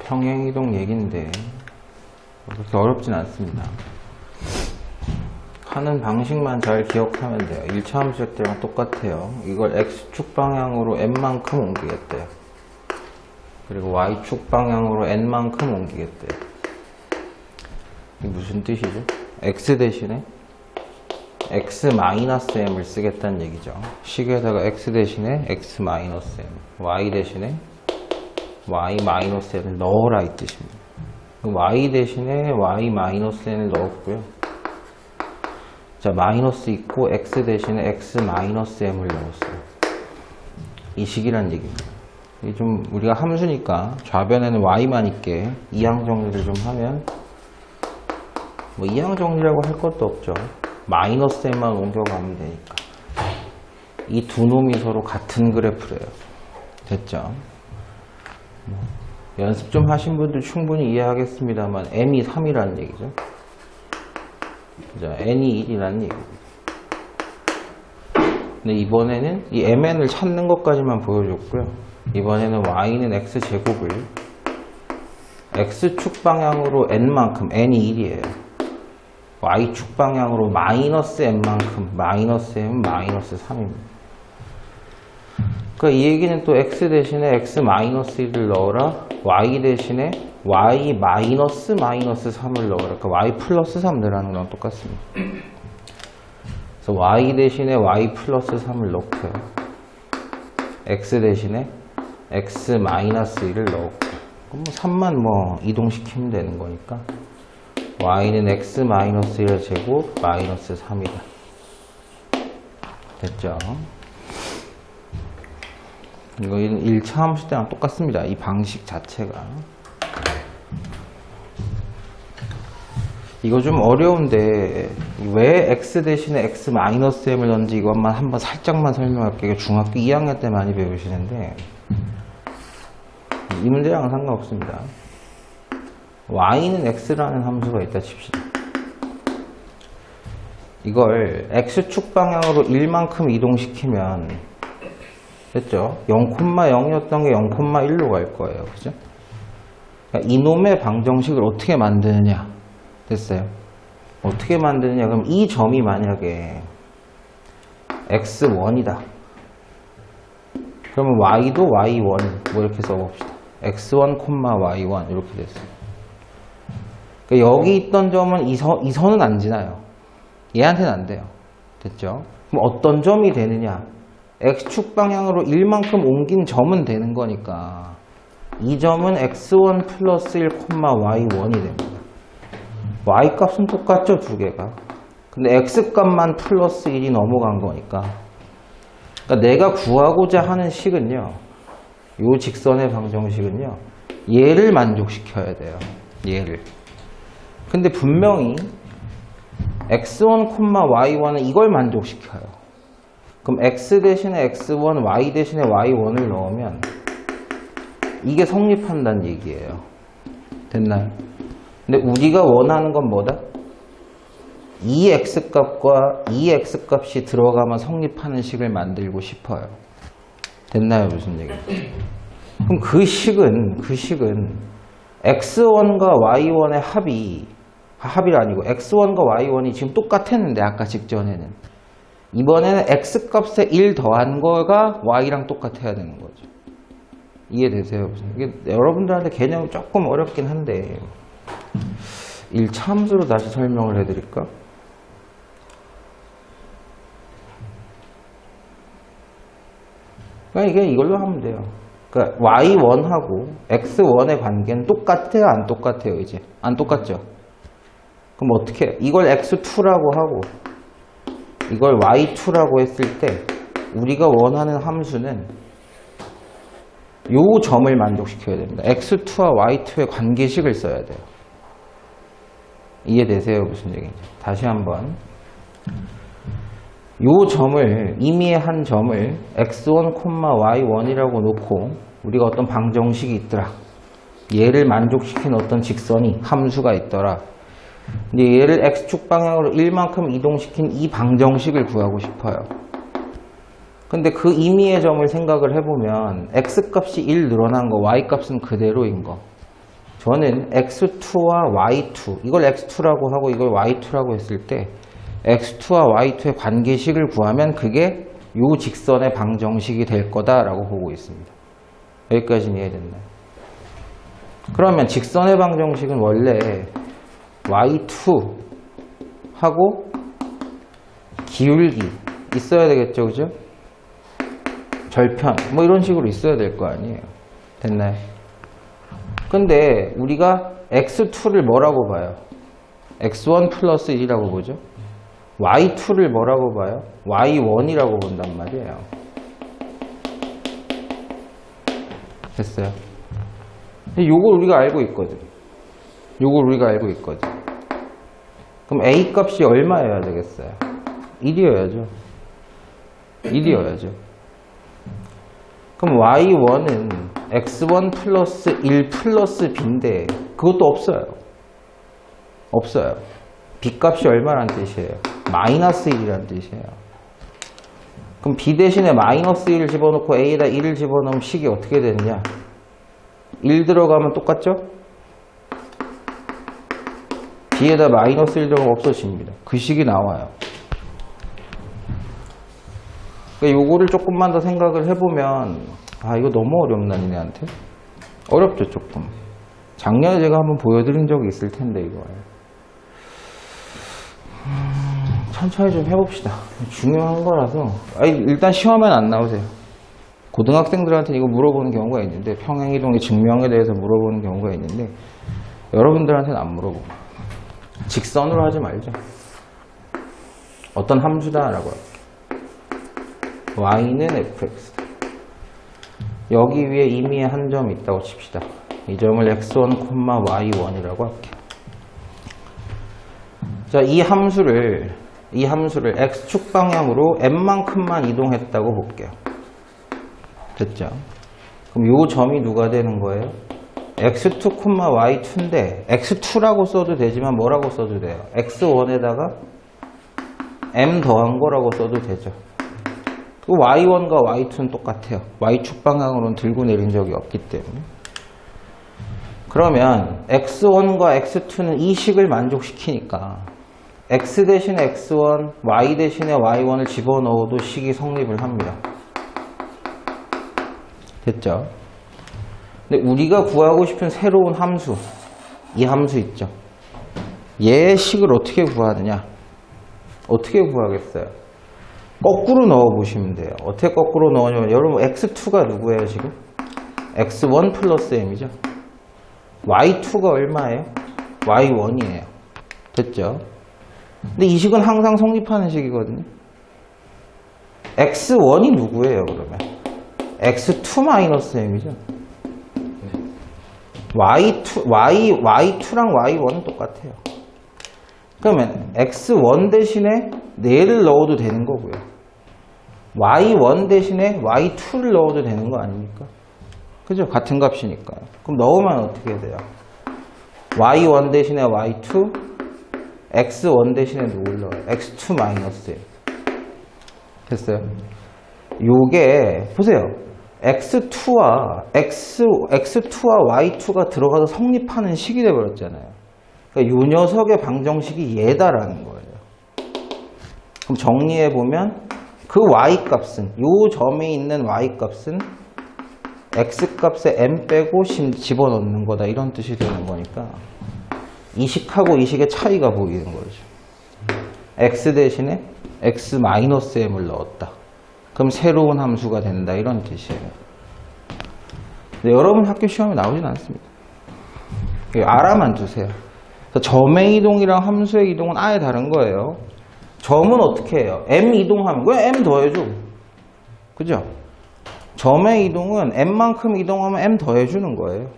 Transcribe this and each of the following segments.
평행이동 얘기인데 그렇게 어렵진 않습니다. 하는 방식만 잘 기억하면 돼요. 1차 함수일 때랑 똑같아요. 이걸 x축 방향으로 n만큼 옮기겠대요. 그리고 y축 방향으로 n만큼 옮기겠대요. 이게 무슨 뜻이죠? x 대신에 x-m을 쓰겠다는 얘기죠. 식에다가 x 대신에 x-m, y 대신에 y-n을 넣어라 이 뜻입니다. y 대신에 y-n을 넣었고요. 자, 마이너스 있고 x 대신에 x-m을 넣었어요. 이 식이란 얘기입니다. 이게 좀 우리가 함수니까 좌변에는 y만 있게 이항 정리를 좀 하면 뭐 이항 정리라고 할 것도 없죠. 마이너스 m만 옮겨가면 되니까. 이 두 놈이 서로 같은 그래프래요. 됐죠? 연습 좀 하신 분들 충분히 이해하겠습니다만 m이 3이라는 얘기죠. 자, n이 1이라는 얘기입니다. 근데 이번에는 이 mn을 찾는 것까지만 보여줬고요. 이번에는 y는 x제곱을 x축 방향으로 n만큼, n이 1이에요. y축 방향으로 마이너스 m만큼, 마이너스 m은 마이너스 3입니다. 그러니까 이 얘기는 또 x 대신에 x-1을 넣어라, y 대신에 y-3을 넣어라. 그러니까 y 플러스 3 넣으라는 거랑 똑같습니다. 그래서 y 대신에 y 플러스 3을 넣고요. x 대신에 x-1을 넣고, 그럼 3만 뭐 이동시키면 되는 거니까 y는 x-1의 제곱 마이너스 3이다. 됐죠? 이거는 1차 함수 때랑 똑같습니다. 이 방식 자체가. 이거 좀 어려운데 왜 x 대신에 x-m을 넣는지 이것만 한번 살짝만 설명할게요. 중학교 2학년 때 많이 배우시는데 이 문제랑은 상관없습니다. y는 x라는 함수가 있다 칩시다. 이걸 x축 방향으로 1만큼 이동시키면 됐죠? 0,0이었던 게 0,1로 갈 거예요. 그죠? 그러니까 이놈의 방정식을 어떻게 만드느냐? 됐어요? 어떻게 만드느냐? 그럼 이 점이 만약에 x1이다. 그러면 y도 y1 뭐 이렇게 써봅시다. x1, y1 이렇게 됐어요. 그러니까 여기 있던 점은 이 선은 안 지나요. 얘한테는 안 돼요. 됐죠? 그럼 어떤 점이 되느냐? x축 방향으로 1만큼 옮긴 점은 되는 거니까 이 점은 x1 플러스 1, y1이 됩니다. y 값은 똑같죠, 두 개가. 근데 x 값만 플러스 1이 넘어간 거니까. 그러니까 내가 구하고자 하는 식은요, 요 직선의 방정식은요, 얘를 만족시켜야 돼요. 얘를. 근데 분명히 x1, y1은 이걸 만족시켜요. 그럼 x 대신에 x1, y 대신에 y1을 넣으면 이게 성립한다는 얘기예요. 됐나요? 근데 우리가 원하는 건 뭐다? 이 x값과 이 x값이 들어가면 성립하는 식을 만들고 싶어요. 됐나요? 무슨 얘기인지. 그럼 그 식은 x1과 y1의 합이 아니고 x1과 y1이 지금 똑같았는데 아까 직전에는 이번에는 x값에 1 더한 거가 y랑 똑같아야 되는 거죠. 이해되세요? 이게 여러분들한테 개념이 조금 어렵긴 한데 1차 함수로 다시 설명을 해드릴까? 그러니까 이게 이걸로 하면 돼요. 그러니까 y1하고 x1의 관계는 똑같아요? 안 똑같아요? 이제 안 똑같죠? 그럼 어떻게 해? 이걸 x2라고 하고 이걸 y2라고 했을 때 우리가 원하는 함수는 요 점을 만족시켜야 됩니다. x2와 y2의 관계식을 써야 돼요. 이해되세요? 무슨 얘기인지. 다시 한번. 요 점을, 임의의 한 점을 x1, y1이라고 놓고 우리가 어떤 방정식이 있더라. 얘를 만족시키는 어떤 직선이, 함수가 있더라. 근데 얘를 x축 방향으로 1만큼 이동시킨 이 방정식을 구하고 싶어요. 근데 그 임의의 점을 생각을 해보면 x값이 1 늘어난 거, y값은 그대로인 거. 저는 x2와 y2, 이걸 x2라고 하고 이걸 y2라고 했을 때 x2와 y2의 관계식을 구하면 그게 요 직선의 방정식이 될 거다라고 보고 있습니다. 여기까지는 이해됐나요? 그러면 직선의 방정식은 원래 y2하고 기울기 있어야 되겠죠, 그죠? 절편 뭐 이런 식으로 있어야 될 거 아니에요. 됐나요? 근데 우리가 x2를 뭐라고 봐요? x1 플러스 1이라고 보죠. y2를 뭐라고 봐요? y1이라고 본단 말이에요. 됐어요? 요걸 우리가 알고 있거든. 그럼 a 값이 얼마여야 되겠어요? 1이어야죠. 그럼 y1은 x1 플러스 1 플러스 b인데 그것도 없어요. b 값이 얼마란 뜻이에요? 마이너스 1이란 뜻이에요. 그럼 b 대신에 마이너스 1을 집어넣고 a에다 1을 집어넣으면 식이 어떻게 되느냐? 1 들어가면 똑같죠? b에다 마이너스 1 들어가면 없어집니다. 그 식이 나와요. 그러니까 요거를 조금만 더 생각을 해보면 이거 너무 어렵나 니네한테? 어렵죠 조금. 작년에 제가 한번 보여드린 적이 있을 텐데 이걸 천천히 좀 해봅시다. 중요한 거라서 일단 시험엔 안 나오세요. 고등학생들한테 이거 물어보는 경우가 있는데 평행이동의 증명에 대해서 물어보는 경우가 있는데 여러분들한테는 안 물어보고 직선으로 하지 말죠. 어떤 함수다라고 할게요. y는 fx다. 여기 위에 임의의 한 점이 있다고 칩시다. 이 점을 x1, y1이라고 할게요. 자, 이 함수를 x축 방향으로 n만큼만 이동했다고 볼게요. 됐죠? 그럼 이 점이 누가 되는 거예요? x2, y2인데 x2라고 써도 되지만 뭐라고 써도 돼요? x1에다가 m 더한 거라고 써도 되죠. y1과 y2는 똑같아요. y축 방향으로는 들고 내린 적이 없기 때문에. 그러면 x1과 x2는 이 식을 만족시키니까 x 대신에 x1, y 대신에 y1을 집어넣어도 식이 성립을 합니다. 됐죠? 근데 우리가 구하고 싶은 새로운 함수, 이 함수 있죠? 얘의 식을 어떻게 구하느냐? 어떻게 구하겠어요? 거꾸로 넣어보시면 돼요. 어떻게 거꾸로 넣으냐면 여러분 x2가 누구예요 지금? x1 플러스 m이죠. y2가 얼마예요? y1이에요. 됐죠? 근데 이 식은 항상 성립하는 식이거든요. x1이 누구예요 그러면? x2 마이너스 m이죠. y2랑 y1은 똑같아요. 그러면 x1 대신에 4를 넣어도 되는 거고요. y1 대신에 y2를 넣어도 되는 거 아닙니까? 그죠? 같은 값이니까요. 그럼 넣으면 어떻게 돼요? y1 대신에 y2, x1 대신에 누굴 넣어요? x2 마이너스 1. 됐어요? 요게 보세요. x2와 y2가 들어가서 성립하는 식이 되어버렸잖아요. 그러니까 이 녀석의 방정식이 얘다라는 거예요. 그럼 정리해보면 그 y값은, 이 점에 있는 y값은 x값에 m 빼고 집어넣는 거다 이런 뜻이 되는 거니까 이 식하고 이 식의 차이가 보이는 거죠. x 대신에 x-m을 넣었다. 그럼 새로운 함수가 된다 이런 뜻이에요. 근데 여러분 학교 시험에 나오진 않습니다. 알아만 두세요. 점의 이동이랑 함수의 이동은 아예 다른 거예요. 점은 어떻게 해요? m 이동하면 그냥 m 더해줘. 그죠? 점의 이동은 m만큼 이동하면 m 더해주는 거예요.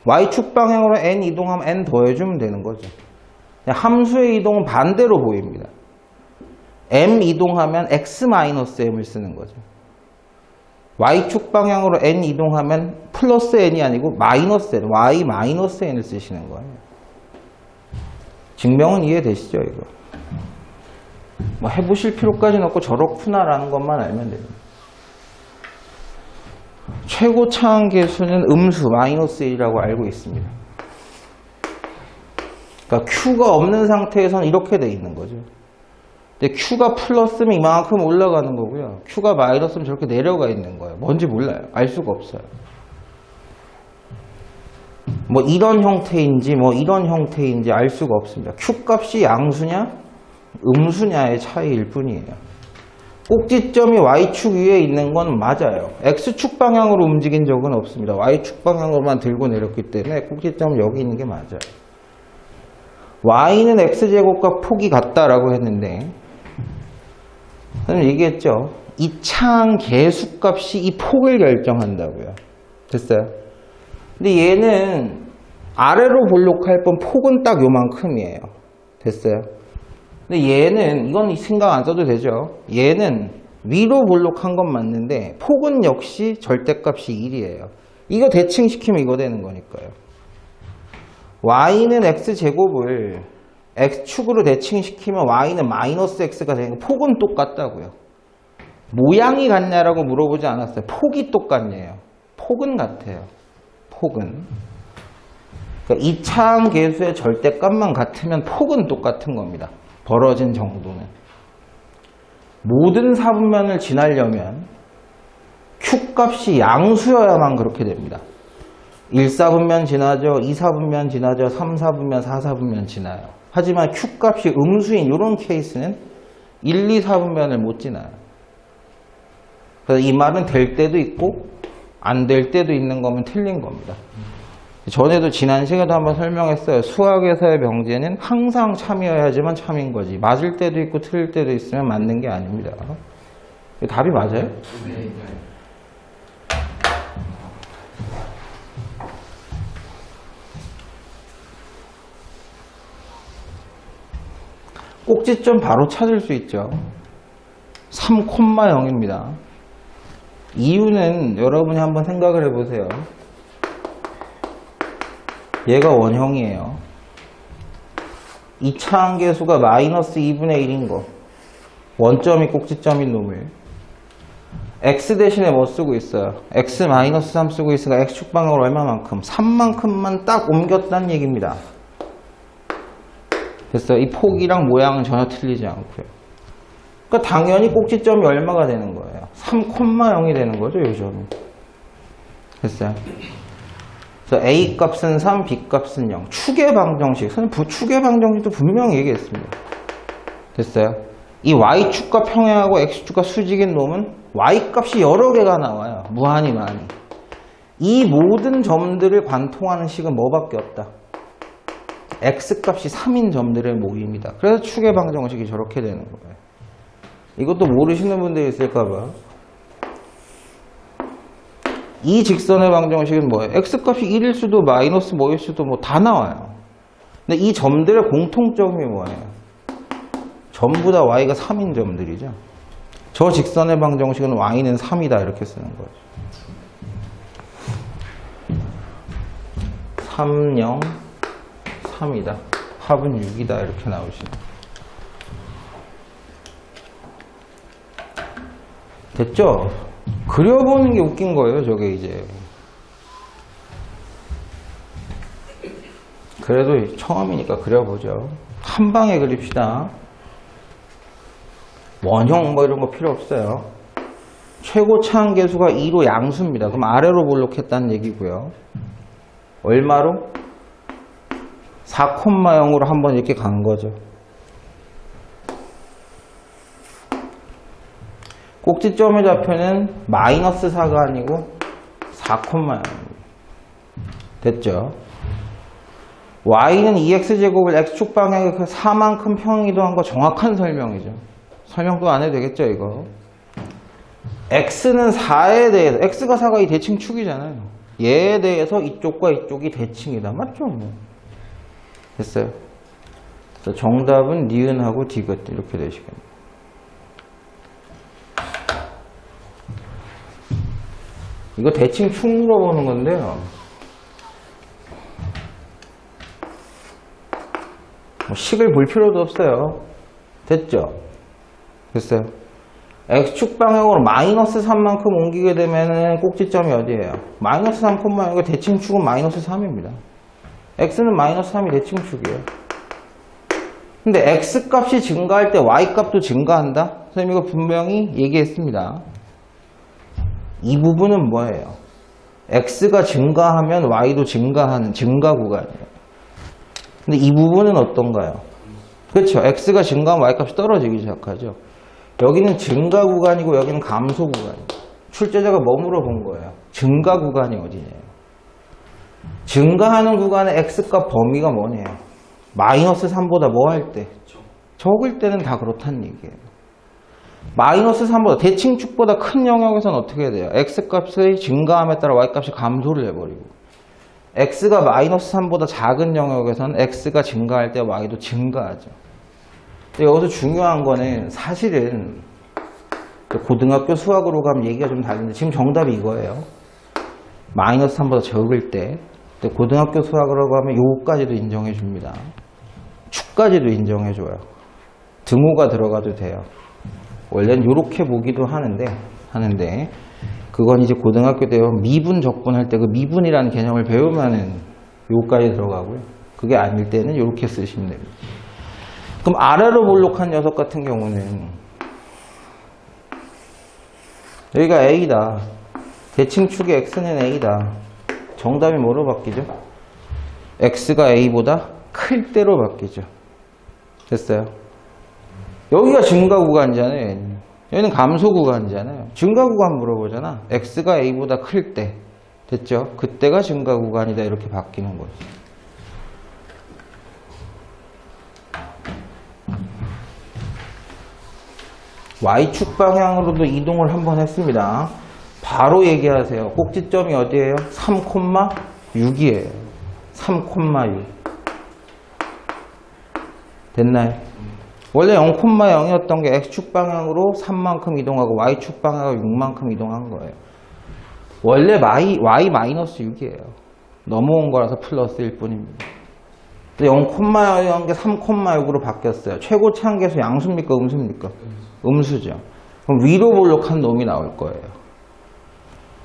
y축 방향으로 n 이동하면 n 더해주면 되는 거죠. 함수의 이동은 반대로 보입니다. m 이동하면 x-m을 쓰는 거죠. y축 방향으로 n 이동하면 플러스 n이 아니고 마이너스 n, y-n을 쓰시는 거예요. 증명은 이해되시죠, 이거? 뭐 해보실 필요까지는 없고 저렇구나라는 것만 알면 됩니다. 최고 차항계수는 음수 마이너스 1이라고 알고 있습니다. 그러니까 Q가 없는 상태에서는 이렇게 돼 있는 거죠. 근데 Q가 플러스면 이만큼 올라가는 거고요. Q가 마이너스면 저렇게 내려가 있는 거예요. 뭔지 몰라요. 알 수가 없어요. 뭐 이런 형태인지 뭐 이런 형태인지 알 수가 없습니다. Q 값이 양수냐 음수냐의 차이일 뿐이에요. 꼭지점이 Y축 위에 있는 건 맞아요. X축 방향으로 움직인 적은 없습니다. Y축 방향으로만 들고 내렸기 때문에 꼭지점은 여기 있는 게 맞아요. Y는 X제곱과 폭이 같다라고 했는데 선생님 얘기했죠. 이 차항 개수값이 이 폭을 결정한다고요. 됐어요? 근데 얘는 아래로 볼록할 뻔 폭은 딱 요만큼이에요. 됐어요? 근데 얘는 이건 생각 안 써도 되죠. 얘는 위로 볼록한 건 맞는데 폭은 역시 절대값이 1이에요. 이거 대칭시키면 이거 되는 거니까요. y는 x제곱을 x축으로 대칭시키면 y는 마이너스 x가 되는 거 폭은 똑같다고요. 모양이 같냐라고 물어보지 않았어요. 폭이 똑같네요. 폭은 같아요. 폭은. 그러니까 이 차항 계수의 절대값만 같으면 폭은 똑같은 겁니다. 벌어진 정도는. 모든 사분면을 지나려면 Q값이 양수여야만 그렇게 됩니다. 1사분면 지나죠, 2사분면 지나죠, 3사분면, 4사분면 지나요. 하지만 Q값이 음수인 이런 케이스는 1, 2사분면을 못 지나요. 그래서 이 말은 될 때도 있고 안 될 때도 있는 거면 틀린 겁니다. 전에도 지난 시간에도 한번 설명했어요. 수학에서의 명제는 항상 참이어야지만 참인 거지. 맞을 때도 있고 틀릴 때도 있으면 맞는 게 아닙니다. 답이 맞아요? 네. 꼭지점 바로 찾을 수 있죠. 3,0입니다. 이유는 여러분이 한번 생각을 해보세요. 얘가 원형이에요. 이 차항계수가 마이너스 2분의 1인 거. 원점이 꼭지점인 놈을. x 대신에 뭐 쓰고 있어요? x 마이너스 3 쓰고 있으니까 x축 방향으로 얼마만큼? 3만큼만 딱 옮겼다는 얘기입니다. 됐어요. 이 폭이랑 모양은 전혀 틀리지 않고요. 그러니까 당연히 꼭지점이 얼마가 되는 거예요? 3,0이 되는 거죠, 요 점이. 됐어요. 그래서 A 값은 3, B 값은 0. 축의 방정식. 선생님, 축의 방정식도 분명히 얘기했습니다. 됐어요? 이 Y축과 평행하고 X축과 수직인 놈은 Y 값이 여러 개가 나와요. 무한히 많이. 이 모든 점들을 관통하는 식은 뭐밖에 없다. X 값이 3인 점들의 모임이다. 그래서 축의 방정식이 저렇게 되는 거예요. 이것도 모르시는 분들이 있을까봐. 이 직선의 방정식은 뭐예요? X값이 1일 수도 마이너스 뭐일 수도 뭐 다 나와요. 근데 이 점들의 공통점이 뭐예요? 전부 다 Y가 3인 점들이죠. 저 직선의 방정식은 Y는 3이다 이렇게 쓰는 거죠. 3, 0, 3이다. 합은 6이다 이렇게 나오시네. 됐죠? 그려보는 게 웃긴 거예요, 저게 이제. 그래도 처음이니까 그려보죠. 한 방에 그립시다. 원형 뭐 이런 거 필요 없어요. 최고 차항 계수가 2로 양수입니다. 그럼 아래로 볼록했다는 얘기고요. 얼마로? 4,0으로 한번 이렇게 간 거죠. 꼭지점의 좌표는 마이너스 4가 아니고 4,0입니다. 됐죠? Y는 2x제곱을 x축 방향에 그 4만큼 평이동한 거 정확한 설명이죠. 설명도 안 해도 되겠죠, 이거. x는 4에 대해서, x가 4가 이 대칭축이잖아요. 얘에 대해서 이쪽과 이쪽이 대칭이다. 맞죠? 뭐. 됐어요? 그래서 정답은 니은하고 디귿 이렇게 되시겠네요. 이거 대칭축 물어보는 건데요. 뭐 식을 볼 필요도 없어요. 됐죠? 됐어요? x축 방향으로 마이너스 3만큼 옮기게 되면은 꼭지점이 어디예요? 마이너스 3,0. 이거 대칭축은 마이너스 3입니다. x는 마이너스 3이 대칭축이에요. 근데 X값이 증가할 때 Y값도 증가한다? 선생님 이거 분명히 얘기했습니다. 이 부분은 뭐예요? X가 증가하면 Y도 증가하는 증가 구간이에요. 근데 이 부분은 어떤가요? 그렇죠. X가 증가하면 Y값이 떨어지기 시작하죠. 여기는 증가 구간이고 여기는 감소 구간이에요. 출제자가 뭐 물어본 거예요? 증가 구간이 어디냐요? 증가하는 구간의 X값 범위가 뭐냐요? 마이너스 3보다 뭐 할 때? 적을 때는 다 그렇다는 얘기예요. 마이너스 3보다 대칭축보다 큰 영역에서는 어떻게 돼요? X값의 증가함에 따라 Y값이 감소를 해버리고 X가 마이너스 3보다 작은 영역에서는 X가 증가할 때 Y도 증가하죠. 근데 여기서 중요한 거는 사실은 고등학교 수학으로 가면 얘기가 좀 다른데 지금 정답이 이거예요. 마이너스 3보다 적을 때 고등학교 수학으로 가면 요거까지도 인정해 줍니다. 축까지도 인정해 줘요. 등호가 들어가도 돼요. 원래는 이렇게 보기도 하는데 그건 이제 고등학교 때 미분 적분할 때 그 미분이라는 개념을 배우면은 요거까지 들어가고요. 그게 아닐 때는 이렇게 쓰시면 됩니다. 그럼 아래로 볼록한 녀석 같은 경우는 여기가 A다. 대칭축의 X는 A다. 정답이 뭐로 바뀌죠? X가 A보다 클 때로 바뀌죠. 됐어요? 여기가 증가 구간이잖아요. 여기는 감소 구간이잖아요. 증가 구간 물어보잖아. X가 A보다 클 때. 됐죠? 그때가 증가 구간이다. 이렇게 바뀌는 거죠. Y축 방향으로도 이동을 한번 했습니다. 바로 얘기하세요. 꼭지점이 어디예요? 3,6이에요. 3,6. 됐나요? 원래 0,0이었던 게 X축 방향으로 3만큼 이동하고 Y축 방향으로 6만큼 이동한 거예요. 원래 Y-6이에요. 넘어온 거라서 플러스일 뿐입니다. 0,0이 게 3,6으로 바뀌었어요. 최고치 한계수 양수입니까? 음수입니까? 음수죠. 그럼 위로 볼록한 놈이 나올 거예요.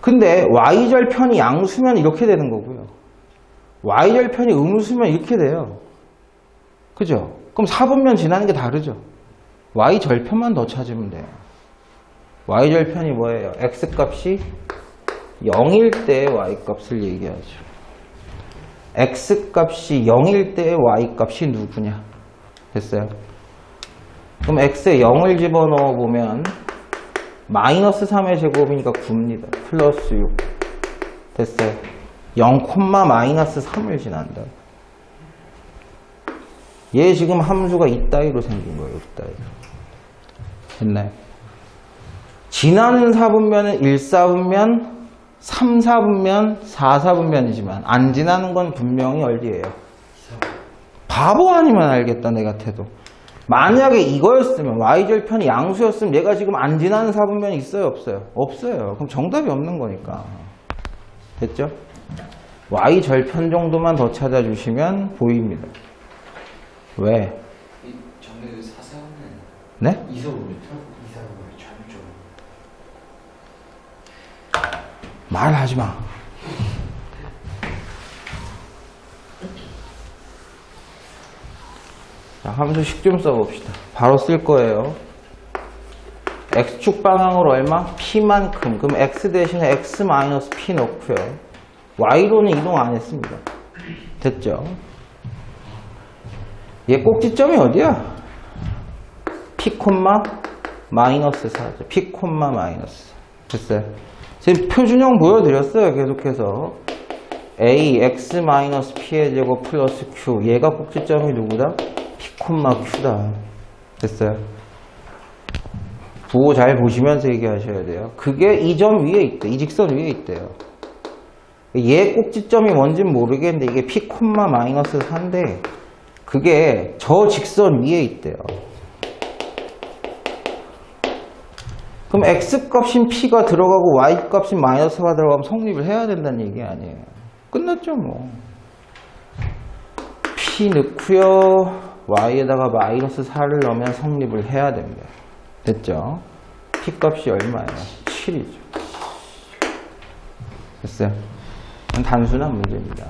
근데 Y절편이 양수면 이렇게 되는 거고요. Y절편이 음수면 이렇게 돼요. 그죠? 그럼 4분면 지나는 게 다르죠. Y절편만 더 찾으면 돼요. Y절편이 뭐예요? X값이 0일 때 Y값을 얘기하죠. X값이 0일 때 Y값이 누구냐? 됐어요? 그럼 X에 0을 집어넣어 보면 마이너스 3의 제곱이니까 9입니다. 플러스 6. 됐어요? 0, 마이너스 3을 지난다. 얘 지금 함수가 이따위로 생긴 거예요. 이따위로. 됐나요? 지나는 4분면은 1, 4분면, 3, 4분면, 4, 4분면이지만 안 지나는 건 분명히 어디예요? 바보 아니면 알겠다. 내 같아도. 만약에 이거였으면 Y절편이 양수였으면 얘가 지금 안 지나는 4분면이 있어요? 없어요? 없어요. 그럼 정답이 없는 거니까. 됐죠? Y절편 정도만 더 찾아주시면 보입니다. 왜? 정답이 4,4는 네? 2,4,5m? 2,4,5를 잘좀 말하지 마. 자, 함수식 좀 써봅시다. 바로 쓸 거예요. X축 방향으로 얼마? P만큼. 그럼 X 대신에 X-P 넣고요. Y로는 이동 안 했습니다. 됐죠? 얘 꼭지점이 어디야? P, 마이너스 4죠. P, 마이너스. 됐어요? 지금 표준형 보여드렸어요. 계속해서. A, X-P의 제곱 플러스 Q. 얘가 꼭지점이 누구다? P, Q다. 됐어요? 부호 잘 보시면서 얘기하셔야 돼요. 그게 이 점 위에 있대. 이 직선 위에 있대요. 얘 꼭지점이 뭔지는 모르겠는데 이게 P, 마이너스 4인데 그게 저 직선 위에 있대요. 그럼 X값인 P가 들어가고 Y값인 마이너스가 들어가면 성립을 해야 된다는 얘기 아니에요. 끝났죠 뭐. P 넣고요. Y에다가 마이너스 4를 넣으면 성립을 해야 됩니다. 됐죠? P값이 얼마예요? 7이죠. 됐어요? 단순한 문제입니다.